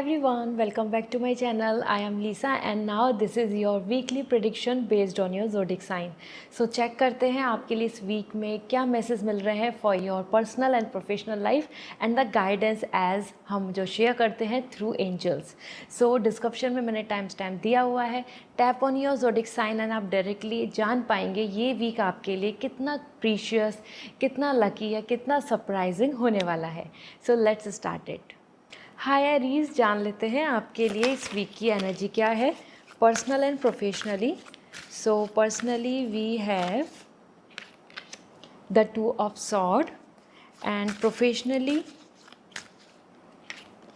everyone, welcome back to my channel. I am Lisa and now this is your weekly prediction based on your zodiac sign. So check करते हैं आपके लिए इस week में क्या message मिल रहे हैं for your personal and professional life and the guidance as हम जो शेयर करते हैं थ्रू एंजल्स. सो डिस्क्रिप्शन में मैंने टाइम स्टैम्प दिया हुआ है. Tap on your zodiac sign and आप डायरेक्टली जान पाएंगे ये वीक आपके लिए कितना प्रीशियस, कितना लकी या कितना सरप्राइजिंग होने वाला है. So let's start it. Hi Aries, जान लेते हैं आपके लिए इस वीक की एनर्जी क्या है personal and professionally. So personally we have the 2 of Swords and professionally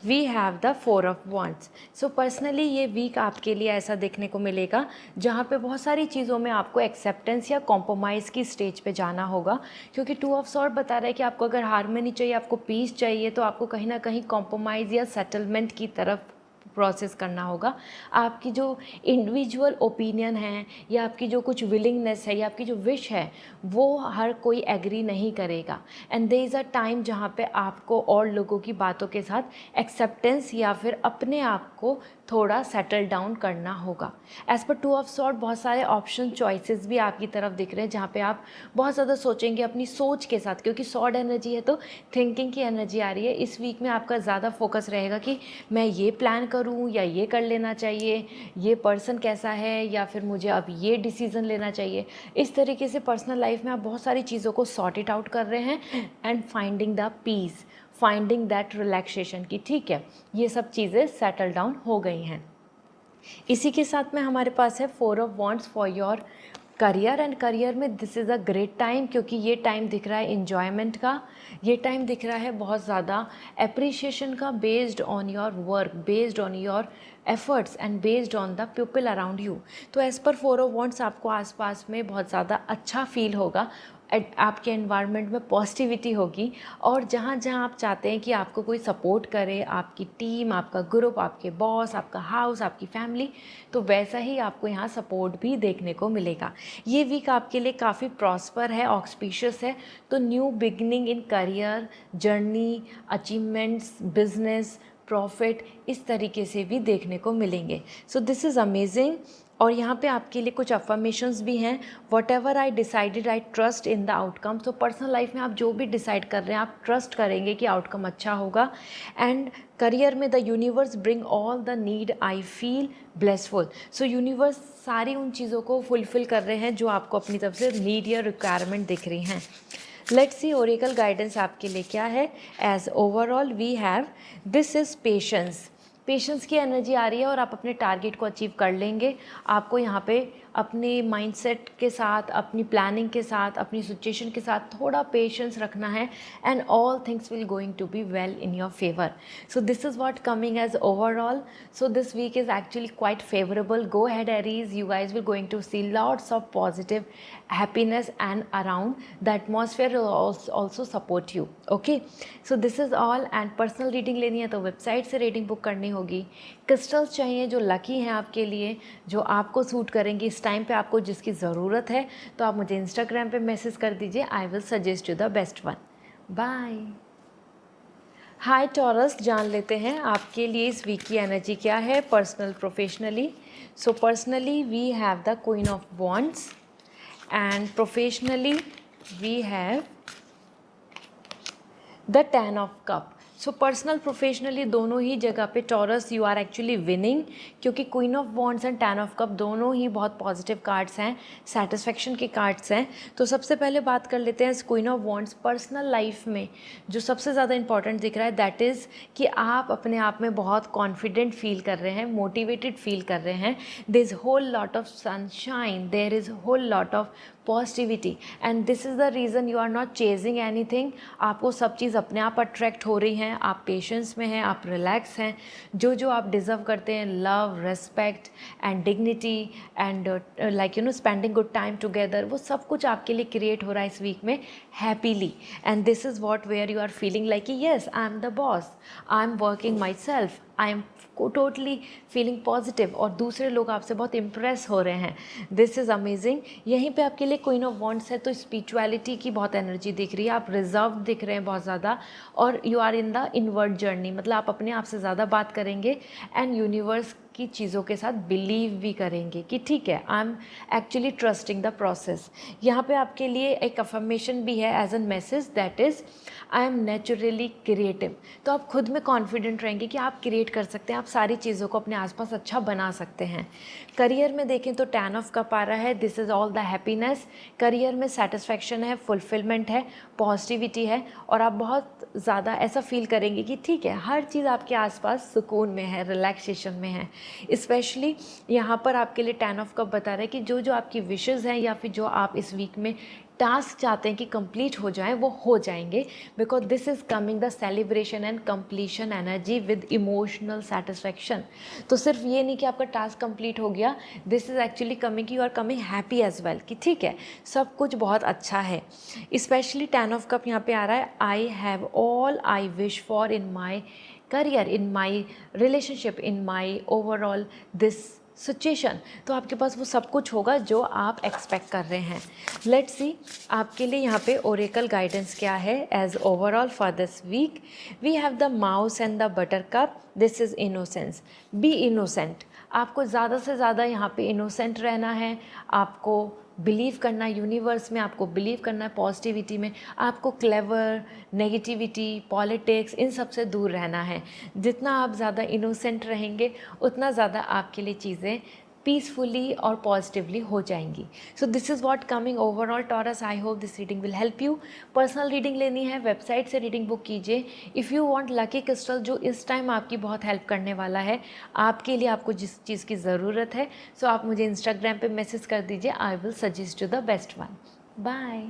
we have the 4 of Wands. So personally ये वीक आपके लिए ऐसा देखने को मिलेगा जहाँ पे बहुत सारी चीज़ों में आपको एक्सेप्टेंस या कॉम्प्रोमाइज़ की स्टेज पे जाना होगा, क्योंकि 2 of Swords बता रहा है कि आपको अगर हार्मनी चाहिए, आपको पीस चाहिए, तो आपको कहीं ना कहीं कॉम्प्रोमाइज़ या सेटलमेंट की तरफ प्रोसेस करना होगा. आपकी जो इंडिविजुअल ओपिनियन है या आपकी जो कुछ विलिंगनेस है या आपकी जो विश है वो हर कोई एग्री नहीं करेगा. And there is a time जहाँ पे आपको और लोगों की बातों के साथ एक्सेप्टेंस या फिर अपने आप को थोड़ा सेटल डाउन करना होगा. एज़ पर 2 of Swords बहुत सारे ऑप्शन चॉइसेस भी आपकी तरफ दिख रहे हैं जहाँ पे आप बहुत ज़्यादा सोचेंगे अपनी सोच के साथ, क्योंकि स्वॉर्ड एनर्जी है तो थिंकिंग की एनर्जी आ रही है. इस वीक में आपका ज़्यादा फोकस रहेगा कि मैं ये प्लान करूँ या ये कर लेना चाहिए, ये पर्सन कैसा है या फिर मुझे अब ये डिसीज़न लेना चाहिए. इस तरीके से पर्सनल लाइफ में आप बहुत सारी चीज़ों को सॉर्ट इट आउट कर रहे हैं and finding the peace, finding that relaxation की ठीक है ये सब चीज़ें सेटल डाउन हो गई हैं. इसी के साथ में हमारे पास है 4 of Wands for your career. And career में this is a great time, क्योंकि ये टाइम दिख रहा है इन्जॉयमेंट का, ये टाइम दिख रहा है बहुत ज़्यादा एप्रिसिएशन का based on your work, based on your efforts and based on the people around you. तो एज़ पर 4 of Wands आपको आसपास में बहुत ज़्यादा अच्छा फील होगा, आपके एनवायरनमेंट में पॉजिटिविटी होगी और जहाँ जहाँ आप चाहते हैं कि आपको कोई सपोर्ट करे, आपकी टीम, आपका ग्रुप, आपके बॉस, आपका हाउस, आपकी फैमिली, तो वैसा ही आपको यहाँ सपोर्ट भी देखने को मिलेगा. ये वीक आपके लिए काफ़ी प्रॉस्पर है, ऑक्सपीशियस है. तो new beginning in career, journey, achievements, business, profit इस तरीके से भी देखने को मिलेंगे. सो दिस इज़ अमेजिंग. और यहाँ पे आपके लिए कुछ अफर्मेशंस भी हैं. What ever I decided I trust in the outcome. तो पर्सनल लाइफ में आप जो भी डिसाइड कर रहे हैं आप ट्रस्ट करेंगे कि आउटकम अच्छा होगा. एंड करियर में the universe bring all the need I feel blessful. So universe सारी उन चीज़ों को फुलफ़िल कर रहे हैं जो आपको अपनी तरफ से नीड या रिक्वायरमेंट दिख रही हैं. लेट्स सी ओरेकल गाइडेंस आपके लिए क्या है. As overall we have this is patience. Patience की एनर्जी आ रही है और आप अपने टारगेट को अचीव कर लेंगे. आपको यहाँ पे अपने माइंडसेट के साथ, अपनी प्लानिंग के साथ, अपनी सिचुएशन के साथ थोड़ा पेशेंस रखना है and all things will going to be well in your favour. So this is what coming as overall. So this week is actually quite favourable. Go head Aries, you guys will going to see lots of positive happiness and around the atmosphere will also support you. Okay, so this is all. and personal reading लेनी है तो website से reading book करनी होगी. Crystals चाहिए जो lucky हैं आपके लिए, जो आपको सूट करेंगी इस टाइम पे, आपको जिसकी ज़रूरत है, तो आप मुझे इंस्टाग्राम पे मैसेज कर दीजिए. I will suggest you the best one. Bye. Hi Taurus, जान लेते हैं आपके लिए इस वीक की एनर्जी क्या है personal professionally. So personally we have the queen of wands and professionally we have the 10 of cup. So personal professionally दोनों ही जगह पे Taurus you are actually winning, क्योंकि queen of wands and 10 of cup दोनों ही बहुत positive cards हैं, satisfaction के कार्ड्स हैं. तो सबसे पहले बात कर लेते हैं queen of wands. Personal life में जो सबसे ज़्यादा इंपॉर्टेंट दिख रहा है दैट इज़ कि आप अपने आप में बहुत कॉन्फिडेंट फील कर रहे हैं, मोटिवेटेड फील कर रहे हैं. There is whole lot of sunshine, there is whole lot of positivity and this is the reason you are not chasing anything. आपको सब चीज़ अपने आप अट्रैक्ट हो रही हैं, आप पेशेंस में हैं, आप रिलैक्स हैं. जो आप डिज़र्व करते हैं, love, respect and dignity and like you know spending good time together, वो सब कुछ आपके लिए क्रिएट हो रहा है इस वीक में happily. And this is what where you are feeling like yes I am the boss, I am working myself, I am totally feeling positive और दूसरे लोग आपसे बहुत इम्प्रेस हो रहे हैं. This is amazing. यहीं पे आपके लिए क्वीन ऑफ वॉन्ड्स है, तो स्पिरिचुअलिटी की बहुत एनर्जी दिख रही है. आप रिजर्व दिख रहे हैं बहुत ज़्यादा, और you are in the inward journey, मतलब आप अपने आप से ज़्यादा बात करेंगे एंड यूनिवर्स की चीज़ों के साथ बिलीव भी करेंगे कि ठीक है, I am actually trusting the process. यहाँ पे आपके लिए एक अफर्मेशन भी है as an message, that is I am naturally creative. तो आप खुद में कॉन्फिडेंट रहेंगे कि आप क्रिएट कर सकते हैं, आप सारी चीज़ों को अपने आसपास अच्छा बना सकते हैं. करियर में देखें तो 10 ऑफ कप आ रहा है. This is all the happiness. Career में सेटिस्फैक्शन है, फुलफिलमेंट है, पॉजिटिविटी है, और आप बहुत ज़्यादा ऐसा फील करेंगे कि ठीक है, हर चीज़ आपके आसपास सुकून में है, रिलैक्सेशन में है. स्पेशली यहाँ पर आपके लिए 10 ऑफ कप बता रहा है कि जो जो आपकी विशेज़ हैं या फिर जो आप इस वीक में टास्क चाहते हैं कि कंप्लीट हो जाएं, वो हो जाएंगे, because this is coming the celebration and completion energy with emotional satisfaction. तो सिर्फ ये नहीं कि आपका टास्क कंप्लीट हो गया, this is actually coming you are coming happy as well, कि ठीक है, सब कुछ बहुत अच्छा है. स्पेशली 10 ऑफ कप यहाँ पे आ रहा है. I have all I wish for in my career, in my relationship, in my overall this situation. तो आपके पास वो सब कुछ होगा जो आप एक्सपेक्ट कर रहे हैं. लेट्स सी आपके लिए यहाँ पे ओरेकल गाइडेंस क्या है as overall for this week. We have the mouse and the butter cup. This is innocence. Be innocent. आपको ज़्यादा से ज़्यादा यहाँ पे इनोसेंट रहना है. आपको बिलीव करना है यूनिवर्स में, आपको बिलीव करना है पॉजिटिविटी में. आपको क्लेवर, नेगेटिविटी, पॉलिटिक्स, इन सब से दूर रहना है. जितना आप ज़्यादा इनोसेंट रहेंगे उतना ज़्यादा आपके लिए चीज़ें पीसफुली और पॉजिटिवली हो जाएंगी. सो this is what coming overall taurus. I hope this reading will help you. Personal reading लेनी है, वेबसाइट से रीडिंग बुक कीजिए. If you want lucky crystal, जो इस टाइम आपकी बहुत हेल्प करने वाला है आपके लिए, आपको जिस चीज़ की ज़रूरत है, सो आप मुझे इंस्टाग्राम पे मैसेज कर दीजिए. I will suggest you the best one. Bye.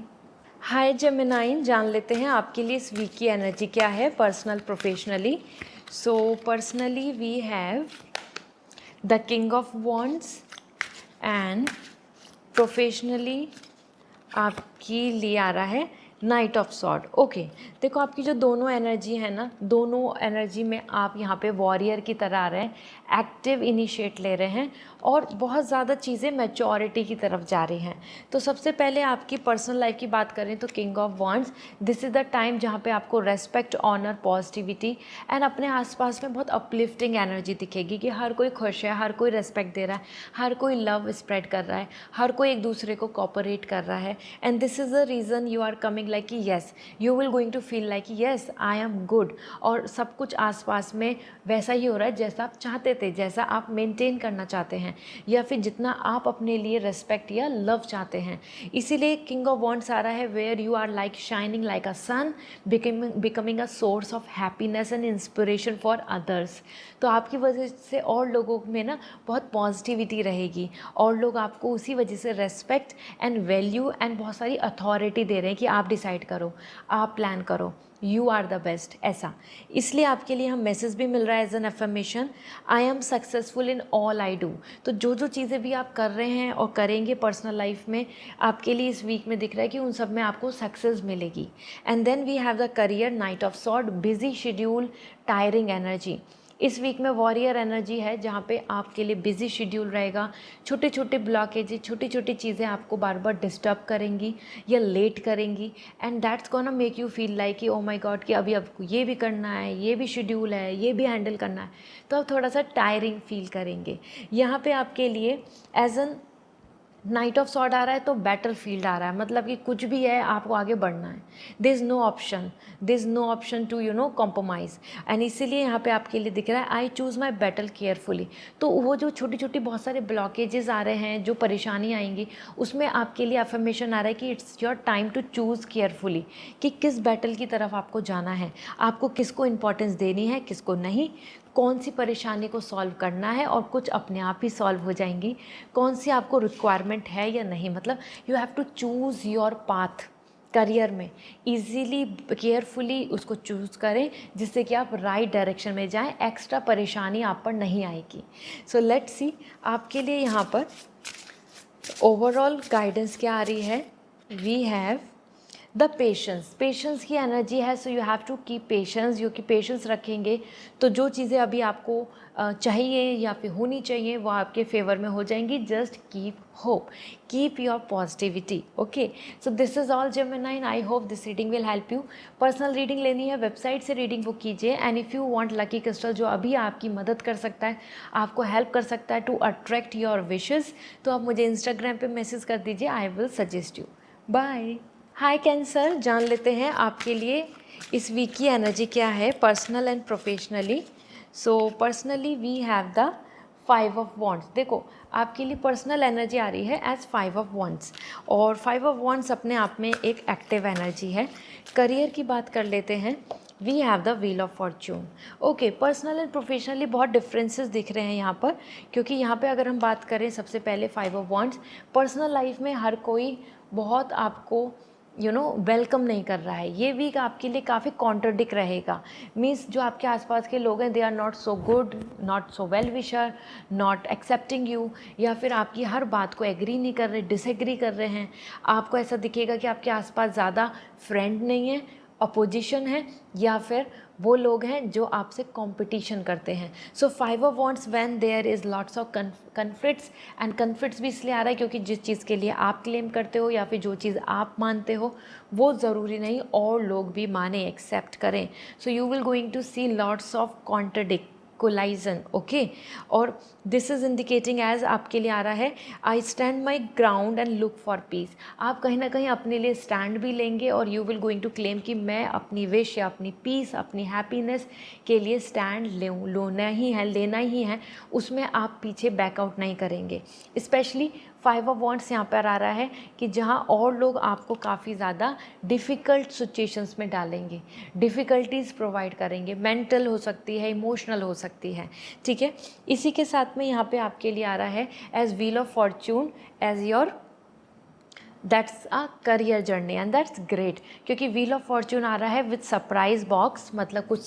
Hi Gemini, जान लेते हैं आपके लिए इस वीक की एनर्जी क्या है, personal professionally. So personally we have the king of wands and professionally आपकी लिए आ रहा है नाइट ऑफ सॉर्ड. ओके, देखो आपकी जो दोनों एनर्जी है ना, दोनों एनर्जी में आप यहाँ पे वॉरियर की तरह आ रहे हैं, एक्टिव इनिशिएट ले रहे हैं और बहुत ज़्यादा चीज़ें मैच्योरिटी की तरफ जा रही हैं. तो सबसे पहले आपकी पर्सनल लाइफ की बात करें तो king of wands, this is the time जहाँ पे आपको रेस्पेक्ट, ऑनर, पॉजिटिविटी एंड अपने आसपास में बहुत अपलिफ्टिंग एनर्जी दिखेगी कि हर कोई खुश है, हर कोई रेस्पेक्ट दे रहा है, हर कोई लव स्प्रेड कर रहा है, हर कोई एक दूसरे को कोऑपरेट कर रहा है. And this is the reason you are coming like कि yes, you will going to feel like yes I am good, और सब कुछ आसपास में वैसा ही हो रहा है जैसा आप चाहते थे, जैसा आप मेंटेन करना चाहते हैं, या फिर जितना आप अपने लिए रेस्पेक्ट या लव चाहते हैं. इसीलिए किंग ऑफ वॉन्ड्स आ रहा है, where you are like shining like a sun, becoming a source of happiness and inspiration for others. तो आपकी वजह से और लोगों में ना बहुत पॉजिटिविटी रहेगी, और लोग आपको उसी वजह से रेस्पेक्ट एंड वैल्यू एंड बहुत सारी अथॉरिटी दे रहे हैं कि आप डिसाइड करो, आप प्लान करो, यू आर द बेस्ट, ऐसा. इसलिए आपके लिए हम मैसेज भी मिल रहा है as an affirmation, I am successful in all I do. तो जो जो चीज़ें भी आप कर रहे हैं और करेंगे पर्सनल लाइफ में, आपके लिए इस वीक में दिख रहा है कि उन सब में आपको सक्सेस मिलेगी. And then we have the career, knight of sword, busy schedule, tiring energy. इस वीक में वॉरियर एनर्जी है जहाँ पे आपके लिए बिजी शेड्यूल रहेगा. छोटे छोटे ब्लॉकेज, छोटी छोटी चीज़ें आपको बार बार डिस्टर्ब करेंगी या लेट करेंगी, and that's gonna make you feel like कि ओ माय गॉड कि अभी आपको ये भी करना है, ये भी शेड्यूल है, ये भी हैंडल करना है. तो आप थोड़ा सा टायरिंग फील करेंगे. यहाँ पे आपके लिए as an knight of sword आ रहा है तो बैटल फील्ड आ रहा है, मतलब कि कुछ भी है आपको आगे बढ़ना है. There is no option to compromise. And इसीलिए यहाँ पे आपके लिए दिख रहा है I choose my battle carefully. तो वो जो छोटी छोटी बहुत सारे ब्लॉकेजेस आ रहे हैं, जो परेशानी आएंगी, उसमें आपके लिए अफर्मेशन आ रहा है कि it's your time to choose carefully, कि किस बैटल की तरफ आपको जाना है, आपको किसको इम्पोर्टेंस देनी है, किसको नहीं, कौन सी परेशानी को सॉल्व करना है, और कुछ अपने आप ही सॉल्व हो जाएंगी, कौन सी आपको रिक्वायरमेंट है या नहीं. मतलब you have to choose your path. Career में इजीली, केयरफुली उसको चूज़ करें जिससे कि आप राइट डायरेक्शन में जाएं, एक्स्ट्रा परेशानी आप पर नहीं आएगी. सो लेट्स सी आपके लिए यहाँ पर ओवरऑल गाइडेंस क्या आ रही है. We have the patience, patience की एनर्जी है, so you have to keep patience. जो कि पेशेंस रखेंगे तो जो चीज़ें अभी आपको चाहिए या फिर होनी चाहिए वो आपके फेवर में हो जाएंगी। Just keep hope, keep your positivity. Okay, so this is all Gemini, I hope this reading will help you. Personal reading लेनी है वेबसाइट से रीडिंग बुक कीजिए। And if you want lucky crystal जो अभी आपकी मदद कर सकता है, आपको हेल्प कर सकता है टू अट्रैक्ट योर विशेस, तो आप मुझे इंस्टाग्राम पे मैसेज कर दीजिए, I will suggest you. Bye. Hi Cancer, जान लेते हैं आपके लिए इस वीक की एनर्जी क्या है personal and professionally. So personally we have the 5 of wands. देखो आपके लिए पर्सनल एनर्जी आ रही है एज 5 ऑफ वॉन्ड्स, और 5 ऑफ वॉन्ड्स अपने आप में एक एक्टिव एनर्जी है। करियर की बात कर लेते हैं, we have the wheel of fortune. Okay, personal and professionally बहुत डिफरेंसेस दिख रहे हैं यहाँ पर, क्योंकि यहाँ पे अगर हम बात करें सबसे पहले 5 ऑफ वॉन्ड्स, पर्सनल लाइफ में हर कोई बहुत आपको वेलकम नहीं कर रहा है। ये वीक आपके लिए काफ़ी कॉन्ट्रडिक्ट रहेगा। मीन्स जो आपके आसपास के लोग हैं they are not so good, not so well wisher, not accepting you, या फिर आपकी हर बात को एग्री नहीं कर रहे, डिसएग्री कर रहे हैं। आपको ऐसा दिखेगा कि आपके आसपास ज़्यादा फ्रेंड नहीं है, अपोजिशन है, या फिर वो लोग हैं जो आपसे कंपटीशन करते हैं। So 5 of wands when there is lots of conflicts, and conflicts भी इसलिए आ रहा है क्योंकि जिस चीज़ के लिए आप क्लेम करते हो या फिर जो चीज़ आप मानते हो वो ज़रूरी नहीं और लोग भी माने, एक्सेप्ट करें। So you will going to see lots of contradict collision. Okay, और दिस इज़ इंडिकेटिंग एज आपके लिए आ रहा है I stand my ground and look for peace. आप कहीं ना कहीं अपने लिए स्टैंड भी लेंगे और you will going to claim कि मैं अपनी विश या अपनी पीस, अपनी हैप्पीनेस के लिए स्टैंड लेना ही है, उसमें आप पीछे बैकआउट नहीं करेंगे। स्पेशली 5 ऑफ वॉन्ड्स यहाँ पर आ रहा है कि जहाँ और लोग आपको काफ़ी ज़्यादा डिफ़िकल्ट सिचुएशंस में डालेंगे, डिफ़िकल्टीज़ प्रोवाइड करेंगे, मेंटल हो सकती है, इमोशनल हो सकती है। ठीक है, इसी के साथ में यहाँ पे आपके लिए आ रहा है as wheel of fortune as your, that's a career journey and that's great, क्योंकि व्हील ऑफ फॉर्च्यून आ रहा है विद सरप्राइज बॉक्स, मतलब कुछ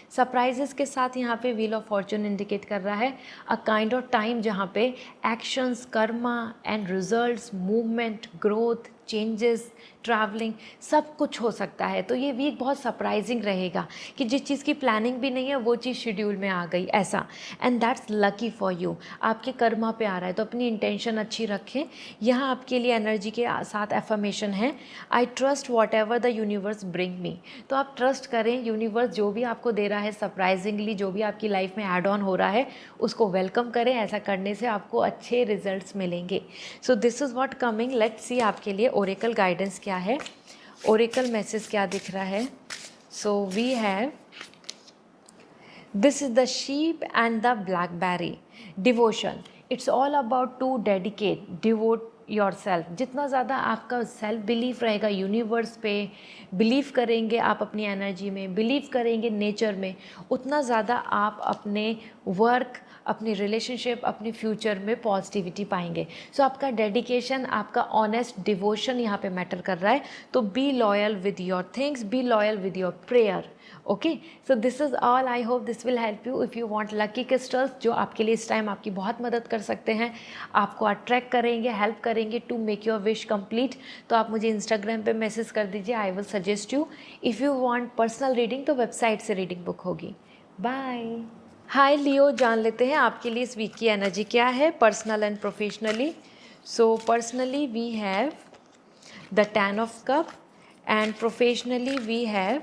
सरप्राइजेस के साथ यहाँ पे व्हील ऑफ फॉर्च्यून इंडिकेट कर रहा है अ काइंड ऑफ टाइम जहाँ पे actions, Karma and results, movement, growth, changes, travelling सब कुछ हो सकता है। तो ये वीक बहुत सरप्राइजिंग रहेगा कि जिस चीज़ की प्लानिंग भी नहीं है वो चीज़ शेड्यूल में आ गई, ऐसा। And that's lucky for you, आपके कर्मा पे आ रहा है, तो अपनी इंटेंशन अच्छी रखें। यहाँ आपके लिए एनर्जी के साथ एफर्मेशन है, I trust what ever the universe bring me. तो आप ट्रस्ट करें, यूनिवर्स जो भी आपको दे रहा है सरप्राइजिंगली, जो भी आपकी लाइफ में ऐड ऑन हो रहा है उसको वेलकम करें। ऐसा करने से आपको अच्छे रिजल्ट्स मिलेंगे। सो this is what coming, let's see आपके लिए ओरेकल गाइडेंस क्या है, ओरेकल मैसेज क्या दिख रहा है। So we have this is the sheep and the blackberry. Devotion, it's all about to dedicate, devote your self. जितना ज़्यादा आपका सेल्फ बिलीफ रहेगा यूनिवर्स पे, बिलीव करेंगे आप अपनी एनर्जी में, बिलीव करेंगे नेचर में, उतना ज़्यादा आप अपने वर्क, अपनी रिलेशनशिप, अपने फ्यूचर में पॉजिटिविटी पाएंगे। सो आपका डेडिकेशन, आपका ऑनेस्ट डिवोशन यहाँ पे मैटर कर रहा है। तो be loyal with your things, be loyal with your prayer. Okay, so this is all, I hope this will help you. If you want lucky crystals जो आपके लिए इस टाइम आपकी बहुत मदद कर सकते हैं, आपको अट्रैक्ट करेंगे, हेल्प करेंगे to make your wish complete, तो आप मुझे इंस्टाग्राम पे मैसेज कर दीजिए, I will suggest you. If you want personal reading तो वेबसाइट से रीडिंग बुक होगी। बाय। हाय लियो, जान लेते हैं आपके लिए इस वीक की एनर्जी क्या है personal and professionally. So personally we have the 10 of cup and professionally we have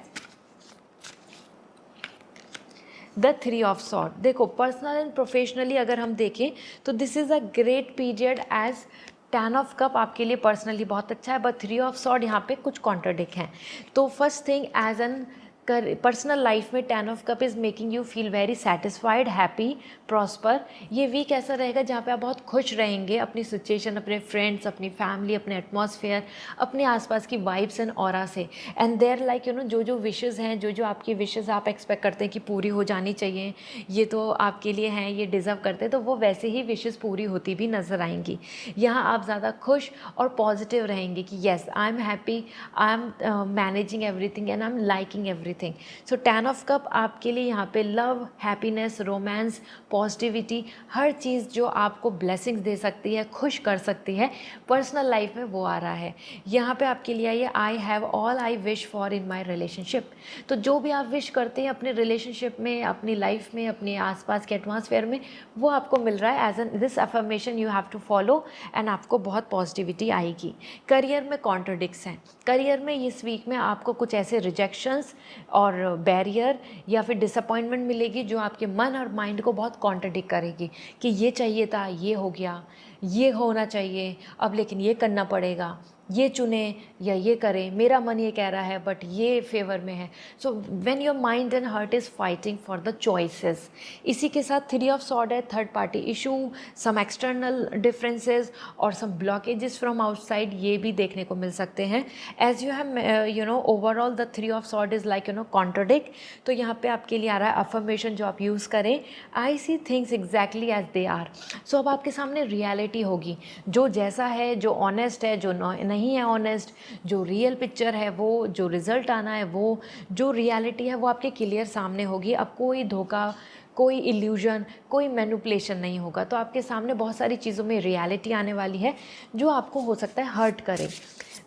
the 3 of sword. देखो पर्सनल एंड प्रोफेशनली अगर हम देखें तो this is a great period as 10 of cup आपके लिए पर्सनली बहुत अच्छा है, बट 3 ऑफ सॉर्ड यहाँ पे कुछ कॉन्ट्रडिक्ट हैं। तो first thing as an personal life में 10 of cup is making you feel very satisfied, happy, prosper. ये वीक ऐसा रहेगा जहाँ पे आप बहुत खुश रहेंगे अपनी सिचुएशन, अपने फ्रेंड्स, अपनी फैमिली, अपने एटमॉस्फेयर, अपने आसपास की वाइब्स एंड ऑरा से। एंड देयर लाइक जो जो विशेज़ हैं, जो जो आपकी विशेज़ आप एक्सपेक्ट करते हैं कि पूरी हो जानी चाहिए, ये तो आपके लिए हैं, ये डिज़र्व करते हैं, तो वो वैसे ही विशेज़ पूरी होती भी नज़र आएंगी। यहाँ आप ज़्यादा खुश और पॉजिटिव रहेंगे कि yes I am happy, I am managing everything and I am liking everything. Everything. So 10 of cup आपके लिए यहाँ पे लव, हैप्पीनेस, रोमांस, पॉजिटिविटी, हर चीज़ जो आपको ब्लेसिंग्स दे सकती है, खुश कर सकती है पर्सनल लाइफ में, वो आ रहा है। यहाँ पे आपके लिए आइए, I have all I wish for in my relationship. तो जो भी आप विश करते हैं अपने रिलेशनशिप में, अपनी लाइफ में, अपने आसपास के एटमॉस्फेयर में, वो आपको मिल रहा है। As an this affirmation you have to follow and आपको बहुत पॉजिटिविटी आएगी। करियर में कॉन्ट्रडिक्स हैं। करियर में इस वीक में आपको कुछ ऐसे रिजेक्शंस और बैरियर या फिर डिसअपॉइंटमेंट मिलेगी जो आपके मन और माइंड को बहुत कॉन्ट्रडिक्ट करेगी कि ये चाहिए था, ये हो गया, ये होना चाहिए अब, लेकिन ये करना पड़ेगा, ये चुने या ये करें, मेरा मन ये कह रहा है बट ये फेवर में है। So when your mind and heart is fighting for the choices. इसी के साथ 3 ऑफ सॉर्ड है, third party issue, some external differences और सम ब्लॉकेजेस फ्रॉम आउटसाइड, ये भी देखने को मिल सकते हैं। As you have you know overall the 3 of sword is like contradict. तो यहाँ पे आपके लिए आ रहा है अफर्मेशन जो आप यूज़ करें, I see things exactly as they are. So अब आपके सामने रियलिटी होगी, जो जैसा है, जो ऑनेस्ट है, जो नहीं है ऑनेस्ट, जो रियल पिक्चर है वो, जो रिज़ल्ट आना है वो, जो रियलिटी है वो आपके क्लियर सामने होगी। अब कोई धोखा, कोई इल्यूजन, कोई मैनिपुलेशन नहीं होगा। तो आपके सामने बहुत सारी चीज़ों में रियलिटी आने वाली है जो आपको हो सकता है हर्ट करे।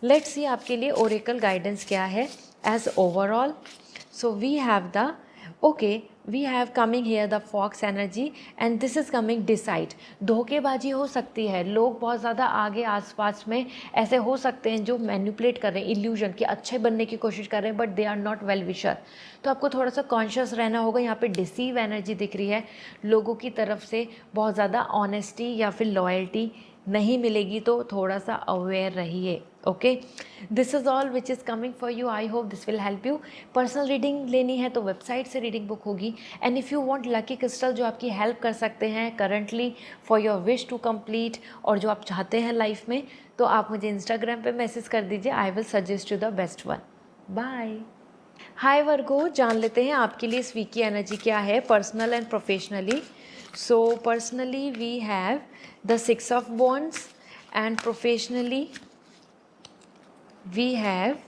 लेट्स सी आपके लिए ओरेकल गाइडेंस क्या है as overall. So we have the we have coming here the fox energy and this is coming decide। धोखेबाजी हो सकती है, लोग बहुत ज़्यादा आगे आसपास में ऐसे हो सकते हैं जो मैनिपुलेट कर रहे हैं, इल्यूजन के अच्छे बनने की कोशिश कर रहे हैं but they are not well wisher. तो आपको थोड़ा सा कॉन्शियस रहना होगा। यहाँ पे डिसीव एनर्जी दिख रही है, लोगों की तरफ से बहुत ज़्यादा ऑनेस्टी या फिर लॉयल्टी नहीं मिलेगी, तो थोड़ा सा अवेयर रहिए। Okay, this is all which is coming for you. I hope this will help you. Personal reading लेनी है तो वेबसाइट से रीडिंग बुक होगी। And if you want lucky crystal जो आपकी हेल्प कर सकते हैं currently for your wish to complete, और जो आप चाहते हैं लाइफ में, तो आप मुझे इंस्टाग्राम पे मैसेज कर दीजिए। I will suggest you the best one. Bye. Hi Virgo, जान लेते हैं आपके लिए इस वीक की एनर्जी क्या है personal and professionally. So personally we have the 6 of wands and professionally we have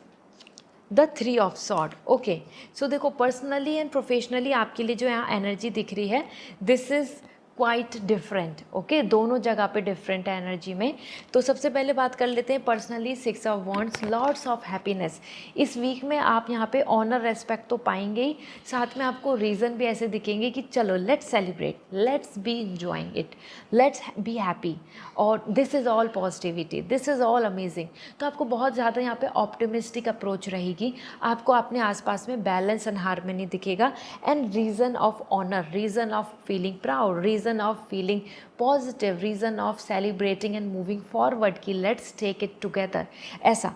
the 3 of sword। Okay, सो देखो पर्सनली एंड प्रोफेशनली आपके लिए जो यहाँ एनर्जी दिख रही है, this is quite different. Okay, दोनों जगह पे डिफरेंट है एनर्जी में। तो सबसे पहले बात कर लेते हैं personally. 6 of wands, lords of happiness. इस वीक में आप यहाँ पे ऑनर, रेस्पेक्ट तो पाएंगे ही, साथ में आपको रीज़न भी ऐसे दिखेंगे कि चलो let's celebrate, let's be enjoying it, let's be happy, और this is all positivity, this is all amazing. तो आपको बहुत ज़्यादा यहाँ पे ऑप्टिमिस्टिक अप्रोच रहेगी। आपको अपने आसपास में बैलेंस एंड हार्मनी दिखेगा, and reason of honour, reason of feeling proud, reason of feeling positive, reason of celebrating and moving forward कि let's take it together ऐसा।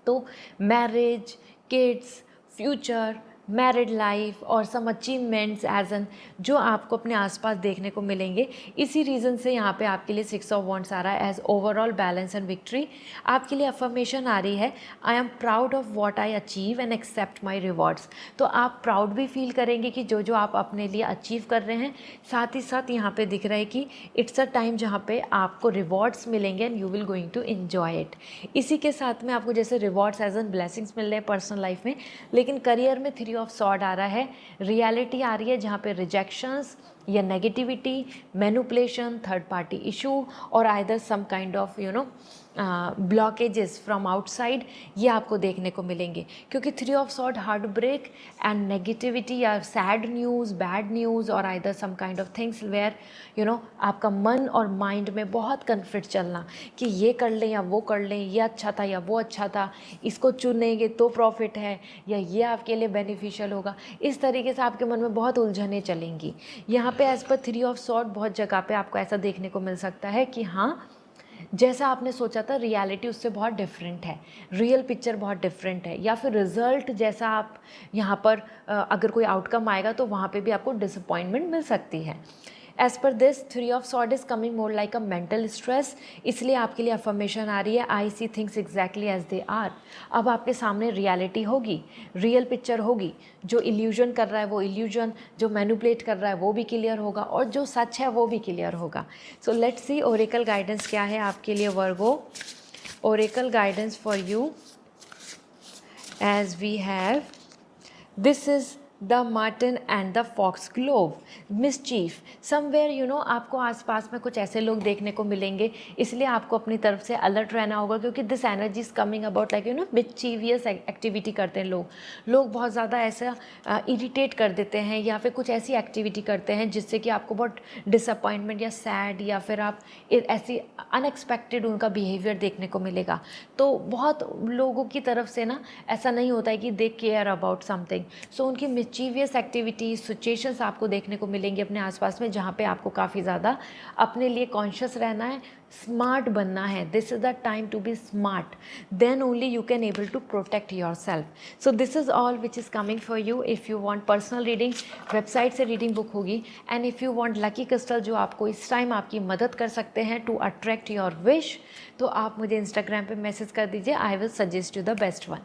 तो marriage, kids, future, married life और सम अचीवमेंट्स एज एन जो आपको अपने आसपास देखने को मिलेंगे। इसी रीज़न से यहाँ पे आपके लिए 6 ऑफ वॉन्ड्स आ रहा है as overall balance and victory. आपके लिए अफर्मेशन आ रही है, I am proud of what I achieve and accept my rewards. तो आप प्राउड भी फील करेंगे कि जो जो आप अपने लिए अचीव कर रहे हैं, साथ ही साथ यहाँ पे दिख रहा है कि इट्स अ टाइम जहाँ पे आपको रिवॉर्ड्स मिलेंगे and you will going to enjoy it. इसी के साथ में आपको जैसे रिवॉर्ड्स एज एन ब्लेसिंग्स मिल रहे हैं पर्सनल लाइफ में, लेकिन करियर में 3 ऑफ सॉर्ड आ रहा है, रियलिटी आ रही है जहाँ पे रिजेक्शंस या negativity, manipulation, third party issue और either some kind of blockages from outside, ये आपको देखने को मिलेंगे। क्योंकि 3 of sword heartbreak and negativity या सैड न्यूज़, बैड न्यूज़ और either some kind of things where आपका मन और माइंड में बहुत कन्फ्लिक्ट चलना कि ये कर लें या वो कर लें, ये अच्छा था या वो अच्छा था, इसको चुनेंगे तो प्रॉफिट है या ये आपके लिए बेनिफिशियल होगा। इस तरीके से आपके मन में बहुत उलझनें चलेंगी। यहाँ पे एज पर 3 ऑफ सॉर्ड बहुत जगह पे आपको ऐसा देखने को मिल सकता है कि हाँ, जैसा आपने सोचा था रियलिटी उससे बहुत डिफरेंट है, रियल पिक्चर बहुत डिफरेंट है, या फिर रिज़ल्ट जैसा आप यहाँ पर अगर कोई आउटकम आएगा तो वहाँ पे भी आपको डिसअपॉइंटमेंट मिल सकती है। As per this 3 of sword is coming more like a mental stress, इसलिए आपके लिए अफर्मेशन आ रही है, I see things exactly as they are. अब आपके सामने रियलिटी होगी, रियल पिक्चर होगी, जो इल्यूजन कर रहा है वो इल्यूजन, जो मैनिपुलेट कर रहा है वो भी क्लियर होगा और जो सच है वो भी क्लियर होगा। So let's see oracle guidance क्या है आपके लिए Virgo. Oracle guidance for you as we have, this is the marten and the foxglove, mischief somewhere, you know, आपको आसपास में कुछ ऐसे लोग देखने को मिलेंगे, इसलिए आपको अपनी तरफ से अलर्ट रहना होगा, क्योंकि this energy is coming about like you know mischievous activity करते हैं लोग बहुत ज़्यादा ऐसा इरिटेट कर देते हैं, या फिर कुछ ऐसी एक्टिविटी करते हैं जिससे कि आपको बहुत डिसअपॉइंटमेंट या सैड, या फिर आप ऐसी अनएक्सपेक्टेड उनका बिहेवियर देखने को मिलेगा। तो बहुत लोगों की तरफ से ना ऐसा नहीं होता है कि दे केयर अबाउट समथिंग, सो उनकी मिस्चीवियस एक्टिविटीज़, सिचुएशंस आपको देखने को मिलेंगी अपने आसपास में, जहाँ पे आपको काफ़ी ज़्यादा अपने लिए कॉन्शियस रहना है, स्मार्ट बनना है। This is the time to be smart, then only you can able to protect your self. So this is all which is coming for you. If you want personal reading, website से reading book होगी, and if you want lucky crystal जो आपको इस time आपकी मदद कर सकते हैं टू अट्रैक्ट योर विश, तो आप मुझे इंस्टाग्राम पे मैसेज कर दीजिए, I will suggest you the best one.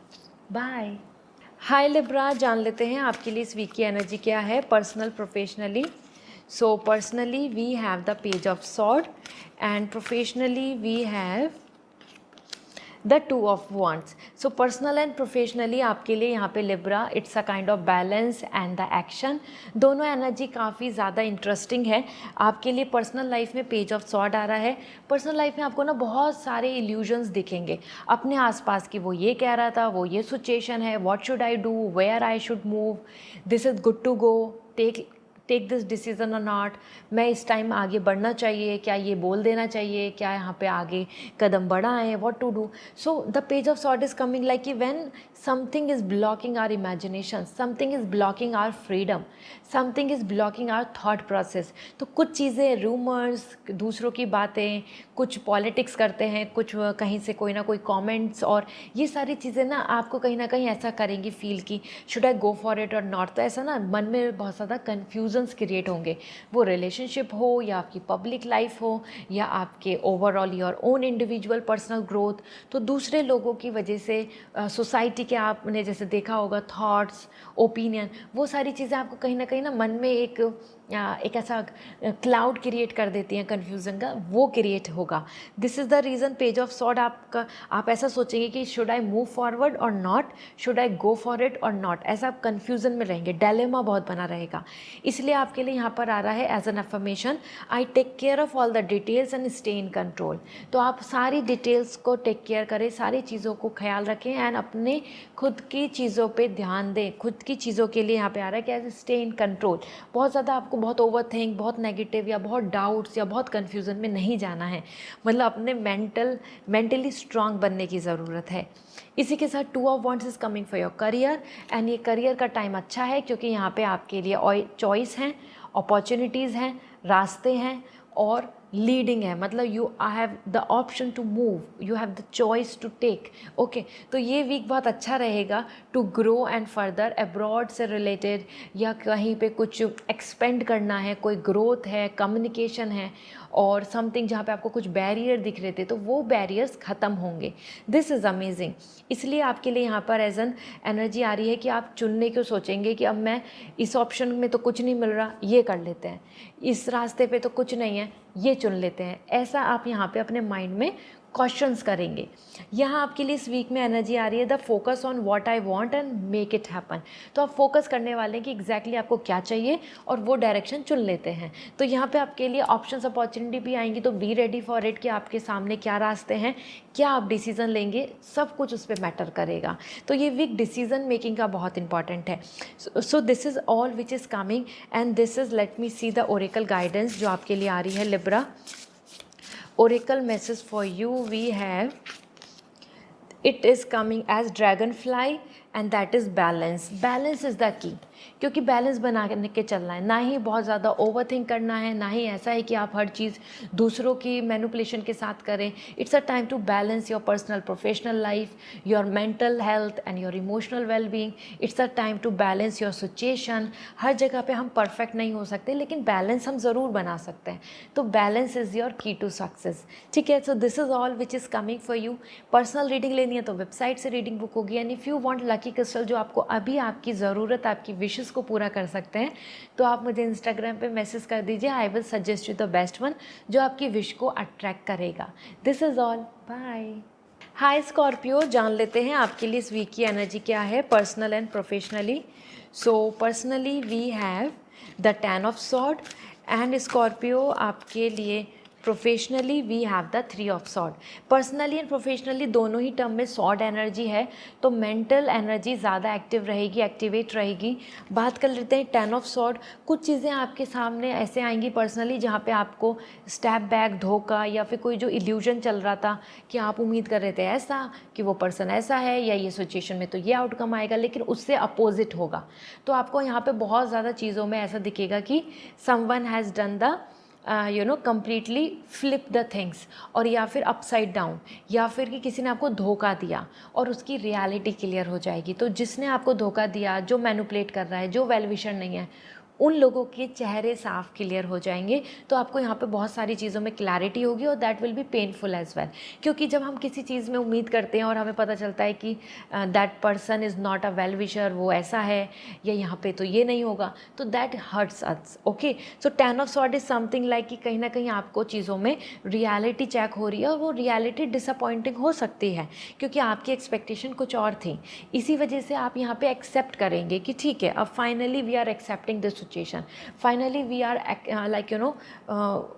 Bye. Hi Libra, जान लेते हैं आपके लिए इस वीक की एनर्जी क्या है, personal professionally. So personally we have the page of sword, and professionally we have the 2 of wands। So personal and professionally आपके लिए यहाँ पे Libra, it's a kind of balance and the action. दोनों energy काफ़ी ज़्यादा interesting है आपके लिए। पर्सनल लाइफ में पेज ऑफ सॉर्ड आ रहा है। पर्सनल लाइफ में आपको ना बहुत सारे इल्यूजन्स दिखेंगे अपने आसपास की, वो ये कह रहा था, वो ये सिचुएशन है, what should I do, where I should move, this is good to go, take this decision और नॉट, मैं इस टाइम आगे बढ़ना चाहिए, क्या ये बोल देना चाहिए, क्या यहाँ पे आगे कदम बढ़ाएं, what to do. So the page of sword is coming like कि when something is blocking our imagination, something is blocking our freedom, something is blocking our thought process. तो कुछ चीज़ें, रूमर्स, दूसरों की बातें, कुछ पॉलिटिक्स करते हैं, कुछ कहीं से कोई ना कोई कमेंट्स, और ये सारी चीज़ें ना कहीं ऐसा करेंगी फील की should I go for it और नॉट। तो ऐसा ना मन में बहुत ज़्यादा कन्फ्यूजन्स क्रिएट होंगे, वो रिलेशनशिप हो या आपकी पब्लिक लाइफ हो या आपके overall your own individual personal growth. तो दूसरे लोगों की वजह से, सोसाइटी के आपने जैसे देखा होगा थॉट्स, ओपिनियन, वो सारी चीज़ें आपको कहीं ना मन में एक ऐसा क्लाउड क्रिएट कर देती हैं कन्फ्यूज़न का, वो क्रिएट होगा। This is the reason page of sword आप ऐसा सोचेंगे कि शुड आई मूव फॉरवर्ड और not, should I go for it और नॉट, ऐसा आप कन्फ्यूज़न में रहेंगे, डायलेमा बहुत बना रहेगा। इसलिए आपके लिए यहाँ पर आ रहा है as an affirmation, I take care of all the details and stay in control. तो आप सारी डिटेल्स को टेक केयर करें, सारी चीज़ों को ख्याल रखें, एंड अपने खुद की चीज़ों पे ध्यान दें। खुद की चीज़ों के लिए यहाँ पे आ रहा है कि एज स्टे इन कंट्रोल। बहुत ज़्यादा आपको बहुत ओवर थिंक, बहुत नेगेटिव या बहुत डाउट्स या बहुत कन्फ्यूज़न में नहीं जाना है, मतलब अपने मेंटली स्ट्रांग बनने की ज़रूरत है। इसी के साथ 2 of wands is coming for your career, and ये करियर का टाइम अच्छा है क्योंकि यहाँ पे आपके लिए चॉइस हैं, अपॉर्चुनिटीज़ हैं, रास्ते हैं और लीडिंग है, मतलब you have the option to move, you have the choice to take. Okay, तो ये वीक बहुत अच्छा रहेगा to grow and further abroad से रिलेटेड, या कहीं पे कुछ एक्सपेंड करना है, कोई ग्रोथ है, कम्युनिकेशन है, और समथिंग जहाँ पे आपको कुछ बैरियर दिख रहे थे तो वो बैरियर्स ख़त्म होंगे। This is amazing. इसलिए आपके लिए यहाँ पर एज एन एनर्जी आ रही है कि आप चुनने को सोचेंगे कि अब मैं इस ऑप्शन में तो कुछ नहीं मिल रहा, ये कर लेते हैं, इस रास्ते पे तो कुछ नहीं है, ये चुन लेते हैं। ऐसा आप यहाँ पे अपने माइंड में क्वेश्चंस करेंगे। यहाँ आपके लिए इस वीक में एनर्जी आ रही है the focus on what I want and make it happen. तो आप फोकस करने वाले हैं कि एग्जैक्टली आपको क्या चाहिए और वो डायरेक्शन चुन लेते हैं। तो यहाँ पे आपके लिए ऑप्शंस, अपॉर्चुनिटी भी आएंगी, तो बी रेडी फॉर इट कि आपके सामने क्या रास्ते हैं, क्या आप डिसीज़न लेंगे, सब कुछ उस पर मैटर करेगा। तो ये वीक डिसीज़न मेकिंग का बहुत इंपॉर्टेंट है। सो this is all which is coming, and this is, late me see the Oracle guidance जो आपके लिए आ रही है Libra. Oracle message for you, we have, it is coming as dragonfly, and that is balance. Balance is the key, क्योंकि balance बना के चलना है, ना ही बहुत ज़्यादा ओवर थिंक करना है, ना ही ऐसा है कि आप हर चीज़ दूसरों की मैनिपुलेशन के साथ करें। It's a time to balance your personal professional life, your mental health and your emotional wellbeing. It's a time to balance your situation. हर जगह पे हम परफेक्ट नहीं हो सकते, लेकिन बैलेंस हम ज़रूर बना सकते हैं। तो बैलेंस इज़ योर की टू सक्सेस, ठीक है। सो this is all which is coming for you. Personal reading लेनी है तो वेबसाइट से रीडिंग बुक होगी, and if you want lucky crystal जो आपको अभी आपकी ज़रूरत, आपकी विशेस को पूरा कर सकते हैं, तो आप मुझे इंस्टाग्राम पे मैसेज कर दीजिए, I will suggest you the best one जो आपकी विश को अट्रैक्ट करेगा। This is all, bye. Hi Scorpio, जान लेते हैं आपके लिए इस वीक की एनर्जी क्या है personal and professionally. So personally we have the 10 of sword and Scorpio आपके लिए professionally we have the 3 of sword. Personally and professionally दोनों ही टर्म में सॉर्ड एनर्जी है, तो मेंटल एनर्जी ज़्यादा एक्टिव रहेगी, एक्टिवेट रहेगी। बात कर लेते हैं 10 ऑफ सॉर्ड। कुछ चीज़ें आपके सामने ऐसे आएंगी पर्सनली जहाँ पे आपको स्टेप बैक, धोखा या फिर कोई जो इल्यूजन चल रहा था कि आप उम्मीद कर रहे थे ऐसा कि वो पर्सन ऐसा है या ये सिचुएशन में तो ये आउटकम आएगा, लेकिन उससे अपोजिट होगा। तो आपको यहाँ पे बहुत ज़्यादा चीज़ों में ऐसा दिखेगा कि someone has done the completely flip the things, और या फिर अपसाइड डाउन, या फिर कि किसी ने आपको धोखा दिया और उसकी रियलिटी क्लियर हो जाएगी। तो जिसने आपको धोखा दिया, जो मैनिपुलेट कर रहा है, जो वेल विशर नहीं है, उन लोगों के चेहरे साफ क्लियर हो जाएंगे। तो आपको यहाँ पे बहुत सारी चीज़ों में क्लैरिटी होगी और that will be painful as well, क्योंकि जब हम किसी चीज़ में उम्मीद करते हैं और हमें पता चलता है कि that person is not a well wisher, वो ऐसा है या यहाँ पे तो ये नहीं होगा, तो that hurts us. Okay, so 10 of sword is something like कि कहीं ना कहीं आपको चीज़ों में रियलिटी चेक हो रही है और वो रियलिटी डिसअपॉइंटिंग हो सकती है, क्योंकि आपकी एक्सपेक्टेशन कुछ और थी। इसी वजह से आप यहाँ पे एक्सेप्ट करेंगे कि ठीक है, अब finally we are accepting this situation, finally we are like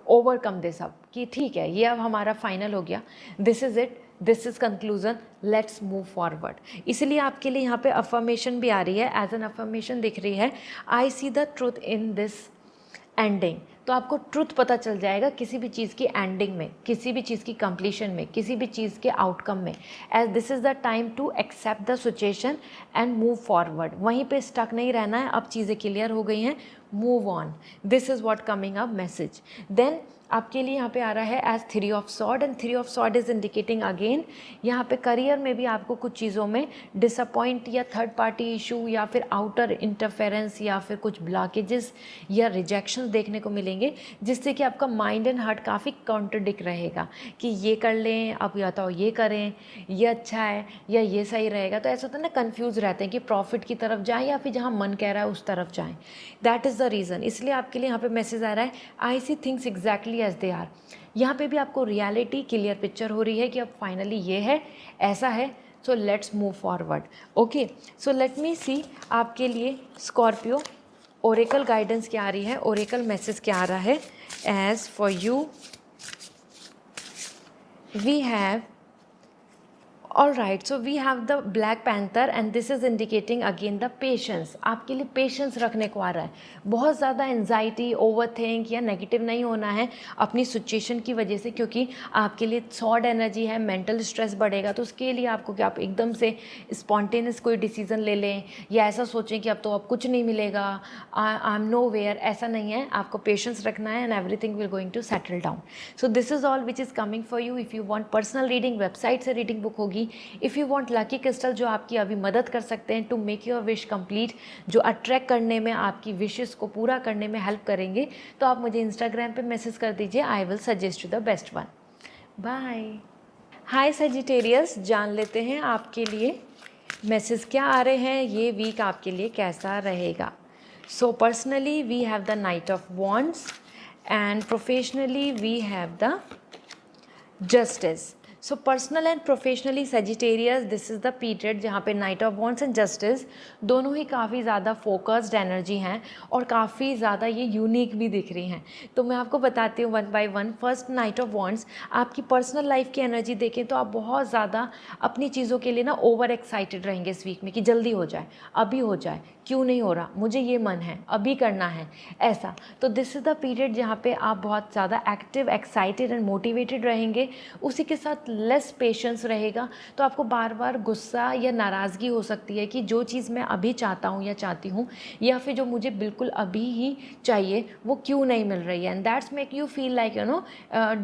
overcome this up, कि ठीक है, ये अब हमारा फाइनल हो गया, this is it, this is conclusion, let's move forward. इसलिए आपके लिए यहाँ पे अफर्मेशन भी आ रही है, एज एन अफर्मेशन दिख रही है, I see the truth in this ending. तो आपको ट्रुथ पता चल जाएगा किसी भी चीज़ की एंडिंग में, किसी भी चीज़ की कंप्लीशन में, किसी भी चीज़ के आउटकम में, as this is the time to accept the situation and move forward. वहीं पे स्टक नहीं रहना है, अब चीज़ें क्लियर हो गई हैं, move on, this is what coming up message. Then आपके लिए यहाँ पे आ रहा है as 3 of sword, and 3 of sword is indicating again यहाँ पे करियर में भी आपको कुछ चीज़ों में डिसअपॉइंट या थर्ड पार्टी इशू या फिर आउटर इंटरफेरेंस या फिर कुछ ब्लॉकेजेस या रिजेक्शंस देखने को मिलेंगे, जिससे कि आपका माइंड एंड हार्ट काफ़ी कॉन्ट्रडिक्ट रहेगा कि ये कर लें, अब या तो ये करें, ये अच्छा है या ये सही रहेगा। तो ऐसा होता है ना, कन्फ्यूज़ रहते हैं कि प्रॉफिट की तरफ जाएँ या फिर जहाँ मन कह रहा है उस तरफ जाएँ। That is the reason. इसलिए आपके लिए यहाँ पे मैसेज आ रहा है, I see things exactly as they are. यहाँ पे भी आपको रियलिटी क्लियर पिक्चर हो रही है कि अब फाइनली ये है, ऐसा है, so let's move forward. Okay, so let me see आपके लिए स्कॉर्पियो ओरेकल गाइडेंस क्या आ रही है, ओरेकल मैसेज क्या आ रहा है। As for you we have, all right, so we have the black panther and this is indicating again the patience. आपके लिए पेशेंस रखने को आ रहा है। बहुत ज़्यादा एंजाइटी, ओवर थिंक या नेगेटिव नहीं होना है अपनी सिचुएशन की वजह से, क्योंकि आपके लिए सॉर्ड एनर्जी है, मेंटल स्ट्रेस बढ़ेगा। तो उसके लिए आपको क्या, आप एकदम से स्पॉन्टेनियस कोई डिसीजन ले लें या ऐसा सोचें कि अब कुछ नहीं मिलेगा, आई एम नो वेयर, ऐसा नहीं है। आपको पेशेंस रखना है and everything will going to settle down. So this is all which is coming for you. If you want personal reading, website से रीडिंग बुक होगी। If you want lucky crystal जो आपकी अभी मदद कर सकते हैं to make your wish complete, जो अट्रैक्ट करने में, आपकी विशेस को पूरा करने में हेल्प करेंगे, तो आप मुझे इंस्टाग्राम पे मैसेज कर दीजिए, I will suggest you the best one. Bye. Hi Sagittarius, जान लेते हैं आपके लिए मैसेज क्या आ रहे हैं, ये वीक आपके लिए कैसा रहेगा। So personally we have the knight of wands and professionally we have the justice. So personal and professionally Sagittarius, this is the period जहाँ पे knight of wands and justice दोनों ही काफ़ी ज़्यादा फोकस्ड एनर्जी हैं और काफ़ी ज़्यादा ये यूनिक भी दिख रही हैं। तो मैं आपको बताती हूँ one by one. First, night of wands, आपकी पर्सनल लाइफ की एनर्जी देखें तो आप बहुत ज़्यादा अपनी चीज़ों के लिए ना ओवर एक्साइटेड रहेंगे इस वीक में कि जल्दी हो जाए, अभी हो जाए, क्यों नहीं हो रहा, मुझे ये मन है, अभी करना है, ऐसा। तो दिस इज़ द पीरियड जहाँ पे आप बहुत ज़्यादा एक्टिव, एक्साइटेड एंड मोटिवेटेड रहेंगे। उसी के साथ लेस पेशेंस रहेगा, तो आपको बार बार गुस्सा या नाराज़गी हो सकती है कि जो चीज़ मैं अभी चाहता हूँ या चाहती हूँ, या फिर जो मुझे बिल्कुल अभी ही चाहिए, वो क्यों नहीं मिल रही है। And that's make you feel like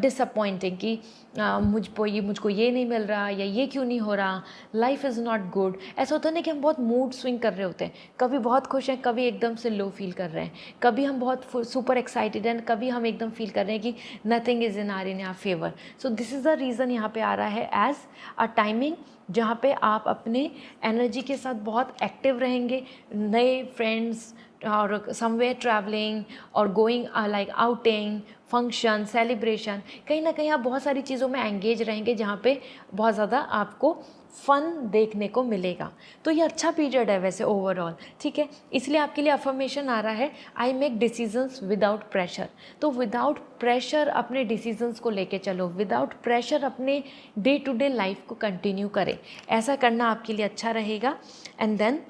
disappointing कि मुझको ये नहीं मिल रहा या ये क्यों नहीं हो रहा, लाइफ इज़ नॉट गुड। ऐसा होता है ना कि हम बहुत मूड स्विंग कर रहे होते हैं, कभी बहुत खुश हैं, कभी एकदम से लो फील कर रहे हैं, कभी हम बहुत सुपर एक्साइटेड हैं, कभी हम एकदम फील कर रहे हैं कि nothing is in our favour. So this is the reason यहाँ पे आ रहा है एज अ टाइमिंग जहाँ पे आप अपने एनर्जी के साथ बहुत एक्टिव रहेंगे, नए फ्रेंड्स, और समवेयर ट्रैवलिंग और going like outing, function, celebration, कहीं ना कहीं आप बहुत सारी चीज़ों में एंगेज रहेंगे जहाँ पे बहुत ज़्यादा आपको फ़न देखने को मिलेगा। तो ये अच्छा पीरियड है वैसे ओवरऑल, ठीक है। इसलिए आपके लिए अफर्मेशन आ रहा है, I make decisions without pressure. तो विदाउट प्रेशर अपने डिसीजंस को लेके चलो, विदाउट प्रेशर अपने डे टू डे लाइफ को कंटिन्यू करें, ऐसा करना आपके लिए अच्छा रहेगा। एंड देन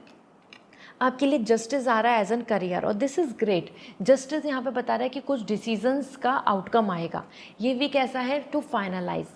आपके लिए जस्टिस आ रहा है एज एन करियर, और दिस इज़ ग्रेट। जस्टिस यहाँ पे बता रहा है कि कुछ डिसीजंस का आउटकम आएगा। ये वीक ऐसा है to finalise,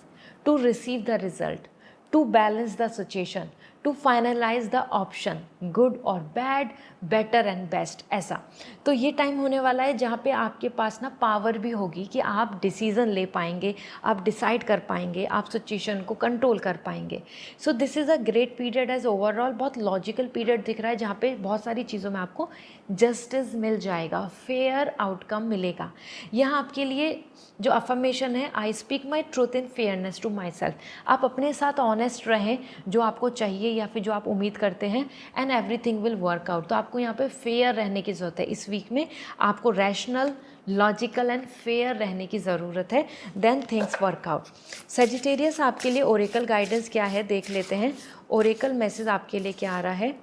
to receive the result, to balance the situation, to finalise the option, good और बैड, बेटर एंड बेस्ट, ऐसा। तो ये टाइम होने वाला है जहाँ पे आपके पास ना पावर भी होगी कि आप डिसीज़न ले पाएंगे, आप डिसाइड कर पाएंगे, आप सिचुएशन को कंट्रोल कर पाएंगे। So this is a great period as overall. बहुत लॉजिकल पीरियड दिख रहा है जहाँ पे बहुत सारी चीज़ों में आपको जस्टिस मिल जाएगा, फेयर आउटकम मिलेगा। यहाँ आपके लिए जो अफर्मेशन है, I speak my truth in fairness to myself. आप अपने साथ ऑनेस्ट रहें, जो आपको चाहिए या फिर जो आप उम्मीद करते हैं, and everything will work out. तो आपको यहाँ पे फेयर रहने की ज़रूरत है। इस वीक में आपको रैशनल, लॉजिकल एंड फेयर रहने की ज़रूरत है, then things work out. Sagittarius आपके लिए ओरेकल गाइडेंस क्या है देख लेते हैं। ओरेकल मैसेज आपके लिए क्या आ रहा है।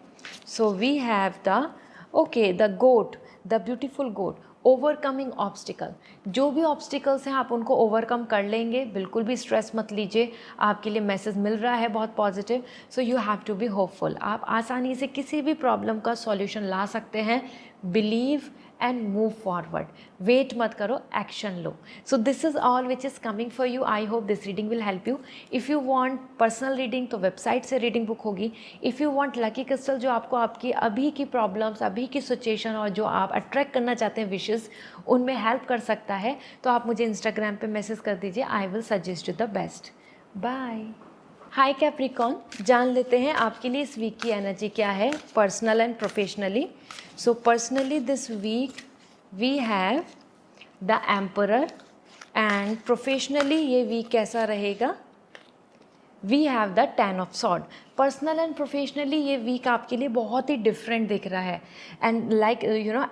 So we have the goat, the beautiful goat, overcoming obstacle. जो भी ऑब्स्टिकल्स हैं आप उनको ओवरकम कर लेंगे, बिल्कुल भी स्ट्रेस मत लीजिए। आपके लिए मैसेज मिल रहा है बहुत positive. So you have to be hopeful. आप आसानी से किसी भी प्रॉब्लम का सॉल्यूशन ला सकते हैं। Believe and move forward, wait मत करो, एक्शन लो। So this is all which is coming for you. I hope this reading will help you. If you want personal reading तो वेबसाइट से रीडिंग बुक होगी। If you want lucky crystal जो आपको आपकी अभी की प्रॉब्लम्स, अभी की सिचुएशन और जो आप अट्रैक्ट करना चाहते हैं विशेज़, उनमें हेल्प कर सकता है, तो आप मुझे इंस्टाग्राम पे मैसेज कर दीजिए। I will suggest you the best. Bye. Hi Capricorn, जान लेते हैं आपके लिए इस वीक की एनर्जी क्या है, personal and professionally. So personally this week we have the emperor, and professionally ये वीक कैसा रहेगा, we have the 10 of sword. Personal and professionally ये वीक आपके लिए बहुत ही डिफरेंट दिख रहा है, and like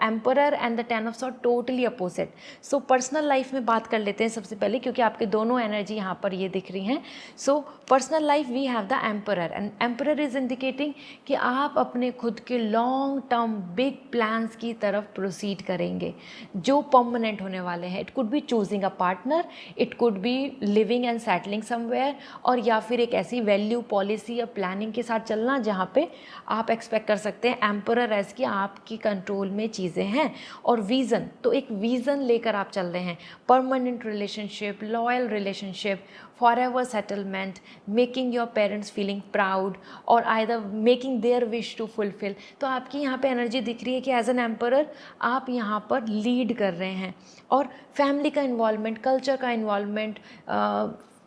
emperor and the 10 of sword totally opposite. So personal life में बात कर लेते हैं सबसे पहले, क्योंकि आपके दोनों एनर्जी यहाँ पर ये दिख रही हैं। So personal life we have the emperor, and emperor is indicating कि आप अपने खुद के लॉन्ग टर्म बिग प्लान्स की तरफ प्रोसीड करेंगे जो परमानेंट होने वाले हैं। It could be choosing a partner, it could be living and settling somewhere, और या फिर एक ऐसी वैल्यू पॉलिसी या प्लानिंग के साथ चलना जहाँ पे आप एक्सपेक्ट कर सकते हैं एम्परर एज कि आपकी कंट्रोल में चीज़ें हैं। और विज़न, तो एक विज़न लेकर आप चल रहे हैं, permanent relationship, loyal relationship, forever settlement, making your parents feeling proud, और either making their wish to fulfil. तो आपकी यहाँ पे एनर्जी दिख रही है कि एज एन एम्परर आप यहाँ पर लीड कर रहे हैं, और फैमिली का इन्वॉल्वमेंट, कल्चर का इन्वॉल्वमेंट,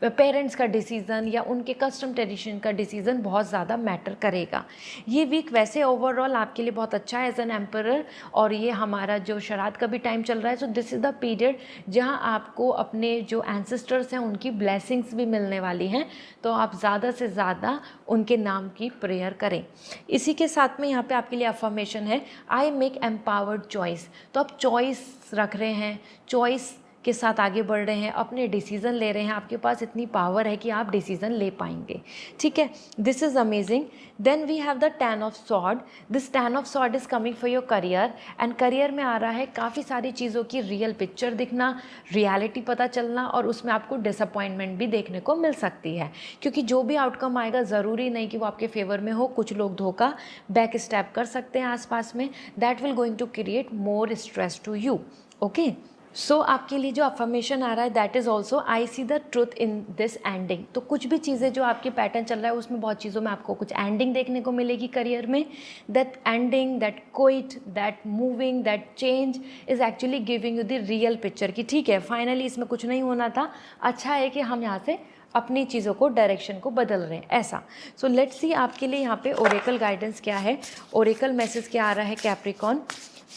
पेरेंट्स का डिसीज़न या उनके कस्टम ट्रेडिशन का डिसीज़न बहुत ज़्यादा मैटर करेगा। ये वीक वैसे ओवरऑल आपके लिए बहुत अच्छा है एज एन एम्परर, और ये हमारा जो शराद का भी टाइम चल रहा है। सो दिस इज़ द पीरियड जहाँ आपको अपने जो एंसेस्टर्स हैं उनकी ब्लेसिंग्स भी मिलने वाली हैं, तो आप ज़्यादा से ज़्यादा उनके नाम की प्रेयर करें। इसी के साथ में यहाँ पे आपके लिए अफर्मेशन है, आई मेक एम्पावर्ड चॉइस। तो आप चॉइस रख रहे हैं, चॉइस के साथ आगे बढ़ रहे हैं, अपने डिसीज़न ले रहे हैं, आपके पास इतनी पावर है कि आप डिसीज़न ले पाएंगे, ठीक है। This is amazing. Then we have the 10 of sword. This 10 of sword is coming for your career, and career में आ रहा है काफ़ी सारी चीज़ों की रियल पिक्चर दिखना, रियलिटी पता चलना, और उसमें आपको डिसअपॉइंटमेंट भी देखने को मिल सकती है, क्योंकि जो भी आउटकम आएगा ज़रूरी नहीं कि वो आपके फेवर में हो। कुछ लोग धोखा बैक स्टेप कर सकते हैं आसपास में, that will going to create more stress to you, okay. So आपके लिए जो अफर्मेशन आ रहा है that is also I see the truth in this ending. तो कुछ भी चीज़ें जो आपके पैटर्न चल रहा है उसमें बहुत चीज़ों में आपको कुछ एंडिंग देखने को मिलेगी करियर में। That ending, that quit, that moving, that change is actually giving you the real picture कि ठीक है फाइनली इसमें कुछ नहीं होना था, अच्छा है कि हम यहाँ से अपनी चीज़ों को, डायरेक्शन को बदल रहे हैं, ऐसा। सो लेट्स सी आपके लिए यहाँ पे ओरेकल गाइडेंस क्या है, ओरेकल मैसेज क्या आ रहा है Capricorn.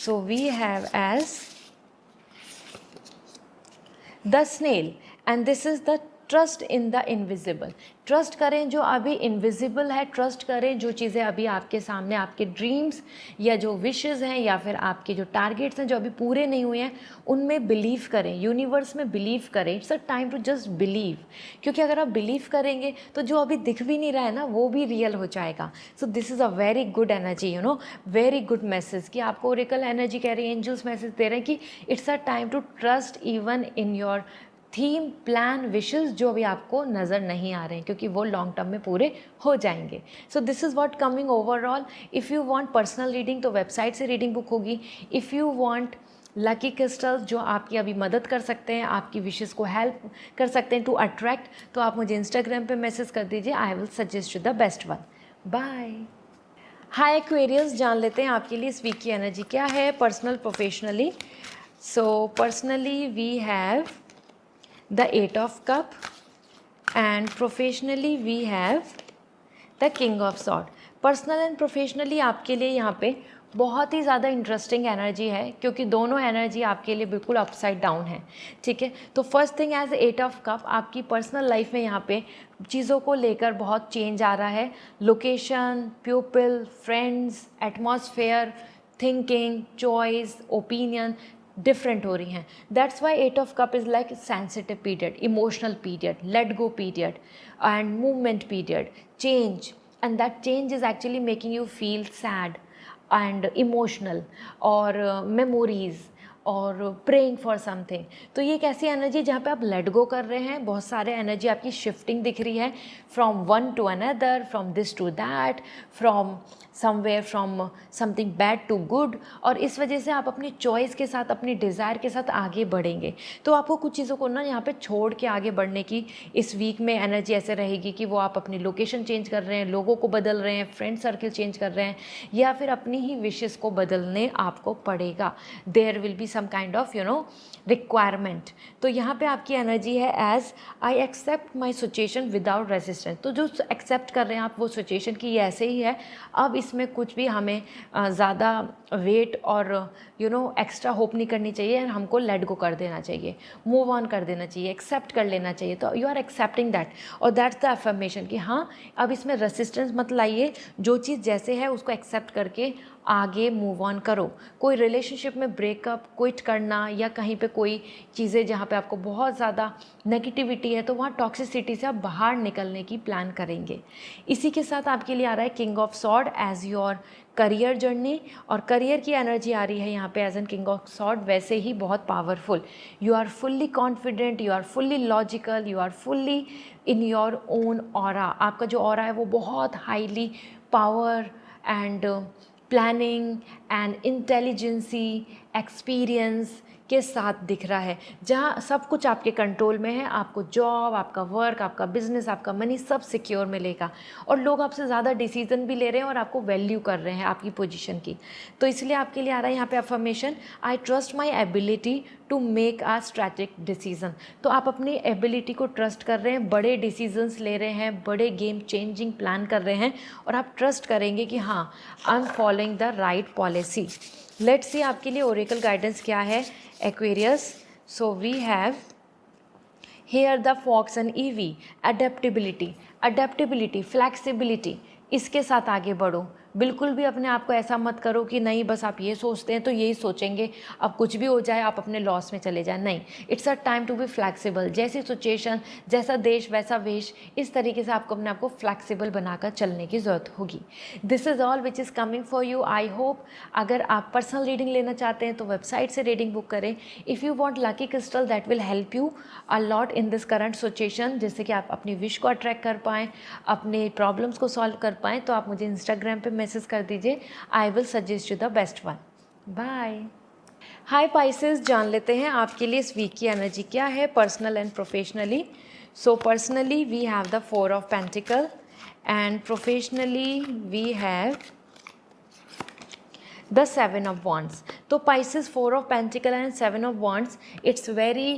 So we have as the snail, and this is the trust in the invisible, trust करें जो अभी इनविजिबल है, ट्रस्ट करें जो चीज़ें अभी आपके सामने, आपके ड्रीम्स या जो विशेज़ हैं या फिर आपके जो टारगेट्स हैं जो अभी पूरे नहीं हुए हैं, उनमें बिलीव करें, यूनिवर्स में बिलीव करें। It's a time to just believe, क्योंकि अगर आप बिलीव करेंगे तो जो अभी दिख भी नहीं रहा है ना, वो भी रियल हो जाएगा। सो this is a very good energy, you know, very good message कि आपको ओरेकल एनर्जी कह रही है, एंजल्स मैसेज दे रहे हैं कि it's a time to trust even in your theme, plan, wishes जो भी आपको नज़र नहीं आ रहे हैं, क्योंकि वो लॉन्ग टर्म में पूरे हो जाएंगे। सो this is what coming overall. If you want personal reading तो वेबसाइट से रीडिंग बुक होगी। If you want lucky crystals जो आपकी अभी मदद कर सकते हैं, आपकी विशेस को हेल्प कर सकते हैं टू अट्रैक्ट, तो आप मुझे इंस्टाग्राम पे मैसेज कर दीजिए, I will suggest you the best one. Bye. Hi Aquarius, जान लेते हैं आपके लिए इस वीक की एनर्जी क्या है, personal professionally. So personally we have the 8 of cup and professionally we have the king of sword। Personal and professionally आपके लिए यहाँ पे बहुत ही ज़्यादा इंटरेस्टिंग एनर्जी है, क्योंकि दोनों एनर्जी आपके लिए बिल्कुल अपसाइड डाउन है, ठीक है। तो first thing as 8 of cup, आपकी पर्सनल लाइफ में यहाँ पे चीज़ों को लेकर बहुत चेंज आ रहा है। Location, people, friends, atmosphere, thinking, choice, opinion different हो रही हैं। That's why 8 of cup is like sensitive period, emotional period, let go period and movement period, change, and that change is actually making you feel sad and emotional, और memories और praying for something. तो ये एक ऐसी energy जहाँ पे आप let go कर रहे हैं, बहुत सारे एनर्जी आपकी शिफ्टिंग दिख रही है, from one to another, from this to that, from somewhere, from something bad to good, और इस वजह से आप अपनी चॉइस के साथ, अपनी डिज़ायर के साथ आगे बढ़ेंगे। तो आपको कुछ चीज़ों को ना यहाँ पे छोड़ के आगे बढ़ने की इस वीक में एनर्जी ऐसे रहेगी कि वो आप अपनी लोकेशन चेंज कर रहे हैं, लोगों को बदल रहे हैं, फ्रेंड सर्किल चेंज कर रहे हैं, या फिर अपनी ही विशेस को बदलने आपको पड़ेगा। There will be some kind of you know requirement. तो यहाँ पे आपकी एनर्जी है as I accept my situation without resistance. तो जो एक्सेप्ट कर रहे हैं आप वो सिचुएशन की ये ऐसे ही है, अब इसमें कुछ भी हमें ज़्यादा वेट और यू नो एक्स्ट्रा होप नहीं करनी चाहिए, हमको लेट गो कर देना चाहिए, मूव ऑन कर देना चाहिए, एक्सेप्ट कर लेना चाहिए। तो यू आर एक्सेप्टिंग दैट, और दैट्स द अफर्मेशन कि हाँ, अब इसमें रेसिस्टेंस मत लाइए, जो चीज़ जैसे है उसको एक्सेप्ट करके आगे मूव ऑन करो। कोई रिलेशनशिप में ब्रेकअप, क्विट करना, या कहीं पे कोई चीज़ें जहाँ पे आपको बहुत ज़्यादा नेगेटिविटी है, तो वहाँ टॉक्सिसिटी से आप बाहर निकलने की प्लान करेंगे। इसी के साथ आपके लिए आ रहा है king of sword as your career journey, और करियर की एनर्जी आ रही है यहाँ पे as an king of sword, वैसे ही बहुत powerful. You are fully confident, you are fully logical, you are fully in your own aura. आपका जो ऑरा है वो बहुत highly power and planning and intelligence, experience के साथ दिख रहा है, जहाँ सब कुछ आपके कंट्रोल में है। आपको जॉब, आपका वर्क, आपका बिजनेस, आपका मनी सब सिक्योर मिलेगा, और लोग आपसे ज़्यादा डिसीजन भी ले रहे हैं और आपको वैल्यू कर रहे हैं आपकी पोजीशन की। तो इसलिए आपके लिए आ रहा है यहाँ पे affirmation, I trust my ability to make a strategic decision. तो आप अपनी एबिलिटी को ट्रस्ट कर रहे हैं, बड़े डिसीजंस ले रहे हैं, बड़े गेम चेंजिंग प्लान कर रहे हैं, और आप ट्रस्ट करेंगे कि हाँ, I am following the right policy. Let's see आपके लिए ओरेकल गाइडेंस क्या है Aquarius. So we have here the fox and ivy, adaptability, adaptability, flexibility, इसके साथ आगे बढ़ो। बिल्कुल भी अपने आप को ऐसा मत करो कि नहीं बस आप ये सोचते हैं तो यही सोचेंगे, अब कुछ भी हो जाए आप अपने लॉस में चले जाए, नहीं। It's a time to be flexible, जैसी सिचुएशन, जैसा देश वैसा वेश, इस तरीके से आपको अपने आप को फ्लैक्सिबल बनाकर चलने की ज़रूरत होगी। This is all which is coming for you. I hope अगर आप पर्सनल रीडिंग लेना चाहते हैं तो वेबसाइट से रीडिंग बुक करें। If you want lucky crystal that will help you a lot in this current situation, जिससे कि आप अपनी विश को अट्रैक्ट कर पाएँ, अपने प्रॉब्लम्स को सॉल्व कर पाएँ, तो आप मुझे इंस्टाग्राम पे मैसेज कर दीजिए, I will suggest you the best one. Bye. Hi Pisces, जान लेते हैं आपके लिए इस वीक की एनर्जी क्या है personal and professionally. So personally we have the 4 of pentacle and professionally we have the 7 of wands. तो pieces 4 of pentacle and 7 of wands, it's very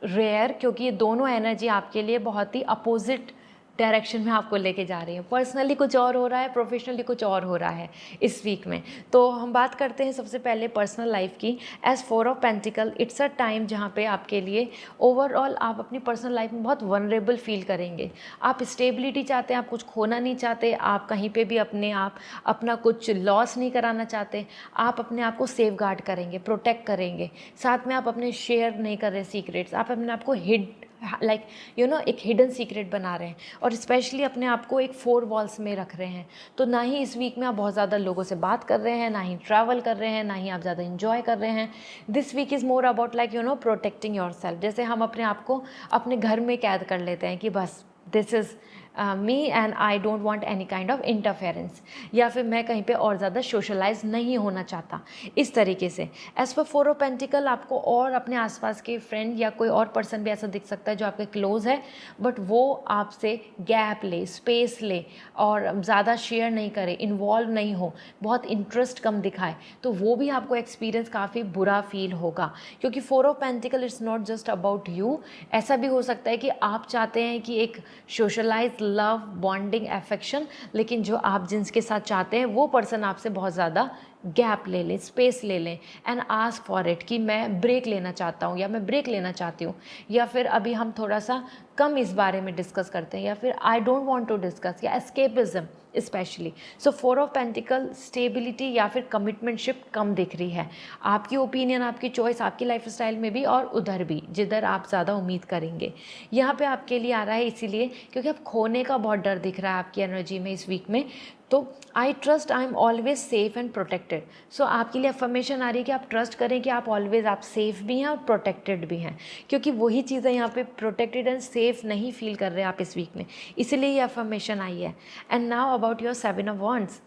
rare, क्योंकि ये दोनों एनर्जी आपके लिए बहुत ही अपोजिट डायरेक्शन में आपको लेके जा रही हूँ। पर्सनली कुछ और हो रहा है, प्रोफेशनली कुछ और हो रहा है इस वीक में। तो हम बात करते हैं सबसे पहले पर्सनल लाइफ की। As 4 of pentacle, it's a time जहाँ पे आपके लिए ओवरऑल आप अपनी पर्सनल लाइफ में बहुत वनरेबल फील करेंगे। आप स्टेबिलिटी चाहते हैं, आप कुछ खोना नहीं चाहते, आप कहीं पे भी अपना कुछ लॉस नहीं कराना चाहते। आप अपने आप को सेफ गार्ड करेंगे, प्रोटेक्ट करेंगे। साथ में आप अपने शेयर नहीं कर रहे सीक्रेट्स, आप अपने आप को एक हिडन सीक्रेट बना रहे हैं और स्पेशली अपने आप को एक 4 वॉल्स में रख रहे हैं। तो ना ही इस वीक में आप बहुत ज़्यादा लोगों से बात कर रहे हैं, ना ही ट्रैवल कर रहे हैं, ना ही आप ज़्यादा इंजॉय कर रहे हैं। This week is more about protecting yourself. जैसे हम अपने आप को अपने घर में कैद कर लेते हैं कि बस this is me and I don't want any kind of interference, या फिर मैं कहीं पे और ज़्यादा सोशलाइज नहीं होना चाहता, इस तरीके से। एज पर 4 ऑफ पेंटिकल, आपको और अपने आसपास के फ्रेंड या कोई और पर्सन भी ऐसा दिख सकता है जो आपके क्लोज है, बट वो आपसे गैप ले, स्पेस ले और ज़्यादा शेयर नहीं करे, इन्वॉल्व नहीं हो, बहुत इंटरेस्ट कम दिखाए, तो वो भी आपको एक्सपीरियंस काफ़ी बुरा फील होगा। क्योंकि 4 of pentacle it's not just about you. ऐसा भी हो सकता है कि आप चाहते हैं कि एक सोशलाइज लव, बॉन्डिंग, अफेक्शन, लेकिन जो आप जिनके साथ चाहते हैं वो पर्सन आपसे बहुत ज़्यादा गैप ले लें, स्पेस ले लें एंड आस्क फॉर इट कि मैं ब्रेक लेना चाहता हूँ या मैं ब्रेक लेना चाहती हूँ, या फिर अभी हम थोड़ा सा कम इस बारे में डिस्कस करते हैं, या फिर I don't want to discuss, या escapism specially. So 4 of pentacle, stability या फिर कमिटमेंटशिप कम दिख रही है। आपकी ओपिनियन, आपकी चॉइस, आपकी लाइफस्टाइल में भी और उधर भी जिधर आप ज़्यादा उम्मीद करेंगे, यहाँ पे आपके लिए आ रहा है, इसीलिए क्योंकि आप खोने का बहुत डर दिख रहा है आपकी एनर्जी में इस वीक में। तो I trust I am always safe and protected. So आपके लिए अफर्मेशन आ रही है कि आप ट्रस्ट करें कि आप ऑलवेज आप सेफ भी हैं और प्रोटेक्टेड भी हैं, क्योंकि वही चीज़ें यहाँ पे प्रोटेक्टेड एंड सेफ नहीं फील कर रहे आप इस वीक में, इसलिए ये अफर्मेशन आई है। And now about your 7 of wands,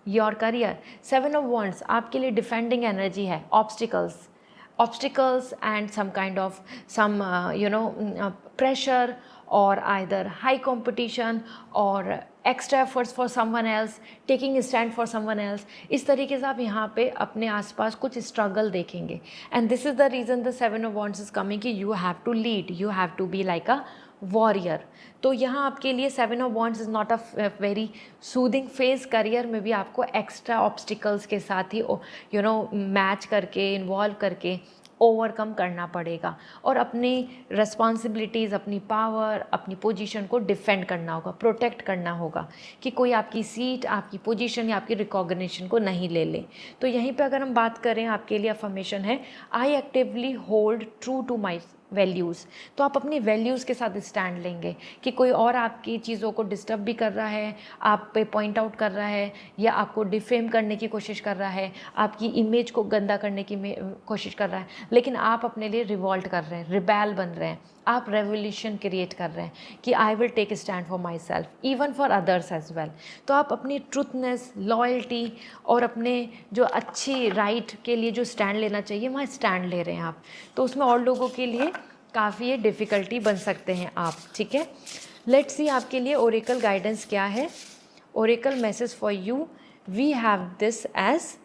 your career. 7 of wands आपके लिए डिफेंडिंग एनर्जी है, obstacles and some kind of some pressure or either high competition or extra efforts for someone else, taking a stand for someone else। इस तरीके से आप यहाँ पे अपने आसपास कुछ स्ट्रगल देखेंगे and this is the reason the 7 of wands is coming कि you have to lead, you have to be like a warrior. तो यहाँ आपके लिए 7 of wands is not a very soothing phase. Career में भी आपको extra obstacles के साथ ही मैच करके, इन्वॉल्व करके ओवरकम करना पड़ेगा और अपनी रिस्पॉन्सिबिलिटीज़, अपनी पावर, अपनी पोजीशन को डिफेंड करना होगा, प्रोटेक्ट करना होगा कि कोई आपकी सीट, आपकी पोजीशन या आपकी रिकॉग्निशन को नहीं ले ले। तो यहीं पे अगर हम बात करें, आपके लिए अफर्मेशन है, I actively hold true to my values. तो आप अपनी वैल्यूज़ के साथ स्टैंड लेंगे कि कोई और आपकी चीज़ों को डिस्टर्ब भी कर रहा है, आप पे पॉइंट आउट कर रहा है या आपको डिफेम करने की कोशिश कर रहा है, आपकी इमेज को गंदा करने की कोशिश कर रहा है, लेकिन आप अपने लिए रिवॉल्ट कर रहे हैं, रिबेल बन रहे हैं, आप रेवोल्यूशन क्रिएट कर रहे हैं कि I will take stand for myself even for others as well. तो आप अपनी ट्रुथनेस, लॉयल्टी और अपने जो अच्छी राइट के लिए जो स्टैंड लेना चाहिए वहाँ स्टैंड ले रहे हैं आप। तो उसमें और लोगों के लिए काफ़ी ये डिफ़िकल्टी बन सकते हैं आप, ठीक है। लेट्स सी आपके लिए ओरेकल गाइडेंस क्या है। Oracle message for you, we have this as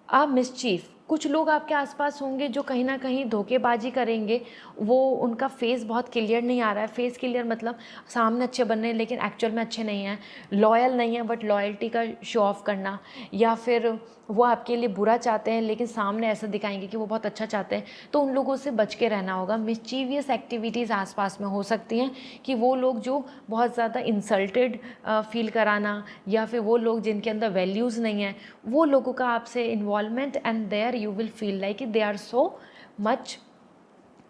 a mischief. कुछ लोग आपके आसपास होंगे जो कहीं ना कहीं धोखेबाजी करेंगे, वो उनका फेस बहुत क्लियर नहीं आ रहा है। फेस क्लियर मतलब सामने अच्छे बन रहे हैं लेकिन एक्चुअल में अच्छे नहीं हैं, लॉयल नहीं है बट लॉयल्टी का शो ऑफ करना, या फिर वो आपके लिए बुरा चाहते हैं लेकिन सामने ऐसा दिखाएंगे कि वो बहुत अच्छा चाहते हैं। तो उन लोगों से बच के रहना होगा। मिस्चीवियस एक्टिविटीज़ आसपास में हो सकती हैं कि वो लोग जो बहुत ज़्यादा इंसल्टेड फील कराना, या फिर वो लोग जिनके अंदर वैल्यूज़ नहीं है, वो लोगों का आपसे involvement, and there you will feel like they are so much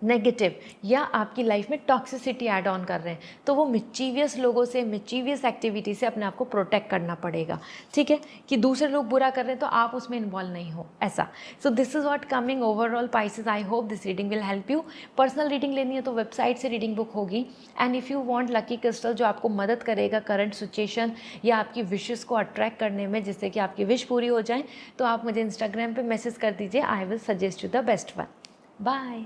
negative, या आपकी लाइफ में टॉक्सिसिटी ऐड ऑन कर रहे हैं। तो वो मिस्चीवियस लोगों से, मिस्चीवियस एक्टिविटी से अपने आप को प्रोटेक्ट करना पड़ेगा, ठीक है, कि दूसरे लोग बुरा कर रहे हैं तो आप उसमें इन्वॉल्व नहीं हो, ऐसा। सो this is what coming overall Pisces. I hope this reading will help you. Personal reading लेनी है तो वेबसाइट से रीडिंग बुक होगी। And if you want lucky crystal जो आपको मदद करेगा करंट सिचुएशन या आपकी विशेस को अट्रैक्ट करने में, जिससे कि आपकी विश पूरी हो जाए, तो आप मुझे इंस्टाग्राम पर मैसेज कर दीजिए। I will suggest you the best one. Bye.